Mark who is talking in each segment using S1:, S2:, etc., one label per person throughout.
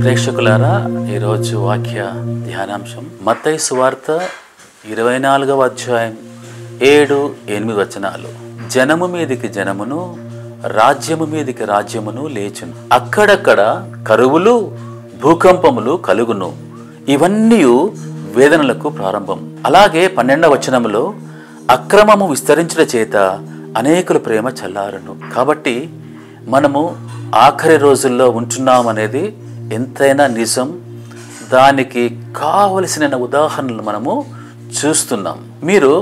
S1: ప్రేక్షకులారా, ఈరోజు వాక్య ధ్యానాంశం మత్తయి సువార్త 24వ అధ్యాయం 7-8 వచనాలు. జనము మీదికి జనమును, రాజ్యము మీదికి రాజ్యమును లేచును. అక్కడక్కడ కరువులు, భూకంపములు కలుగును. ఇవన్నీ వేదనలకు ప్రారంభం. అలాగే 12వ వచనములో అక్రమము విస్తరించుట చేత అనేకుల ప్రేమ చల్లారును. కాబట్టి మనము ఆఖరి రోజుల్లో ఉంటున్నామనేది ఎంతైనా నిజం. దానికి కావలసిన ఉదాహరణలు మనము చూస్తున్నాం. మీరు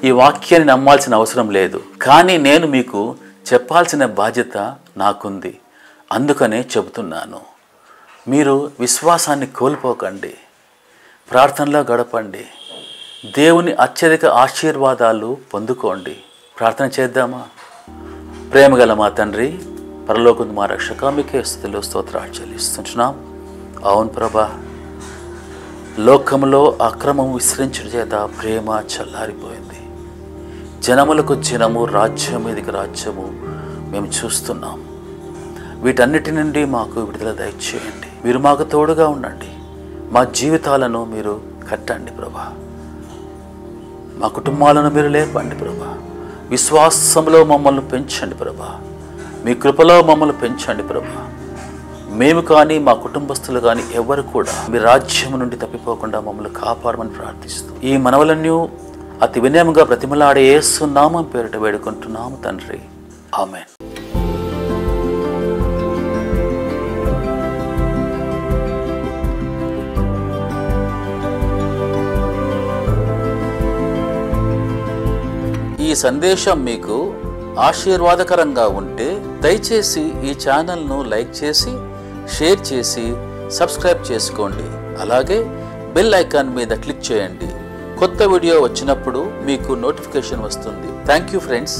S1: ఈ వాక్యాన్ని నమ్మాల్సిన అవసరం లేదు, కానీ నేను మీకు చెప్పాల్సిన బాధ్యత నాకుంది. అందుకనే చెబుతున్నాను. మీరు విశ్వాసాన్ని కోల్పోకండి, ప్రార్థనలో గడపండి, దేవుని అత్యధిక ఆశీర్వాదాలు పొందుకోండి. ప్రార్థన చేద్దామా? ప్రేమగల మా తండ్రి, పరలోకము మా రక్షక, మీకే స్తుతులు స్తోత్రాలు చెల్లిస్తున్నాం. అవును ప్రభా, లోకములో అక్రమం విస్తరించడం చేత ప్రేమ చల్లారిపోయింది. జనములకు జనము, రాజ్యం మీదకి రాజ్యము మేము చూస్తున్నాం. వీటన్నిటి నుండి మాకు విడుదల దయచేయండి. మీరు మాకు తోడుగా ఉండండి. మా జీవితాలను మీరు కట్టండి ప్రభా. మా కుటుంబాలను మీరు లేపండి ప్రభా. విశ్వాసంలో మమ్మల్ని పెంచండి ప్రభా. మీ కృపలో మమ్మల్ని పెంచండి ప్రభా. మేము కానీ మా కుటుంబస్తులు కానీ ఎవరు కూడా మీ రాజ్యం నుండి తప్పిపోకుండా మమ్మల్ని కాపాడమని ప్రార్థిస్తూ ఈ మనవలన్నీ అతి వినయముగా బ్రతిమలాడే యేసు నామం పేరిట వేడుకుంటున్నాము తండ్రి. ఆమేన్. ఈ సందేశం మీకు ఆశీర్వాదకరంగా ఉంటే దయచేసి ఈ ఛానల్ను లైక్ చేసి, షేర్ చేసి, సబ్స్క్రైబ్ చేసుకోండి. అలాగే బెల్ ఐకాన్ మీద క్లిక్ చేయండి. కొత్త వీడియో వచ్చినప్పుడు మీకు నోటిఫికేషన్ వస్తుంది. Thank you friends.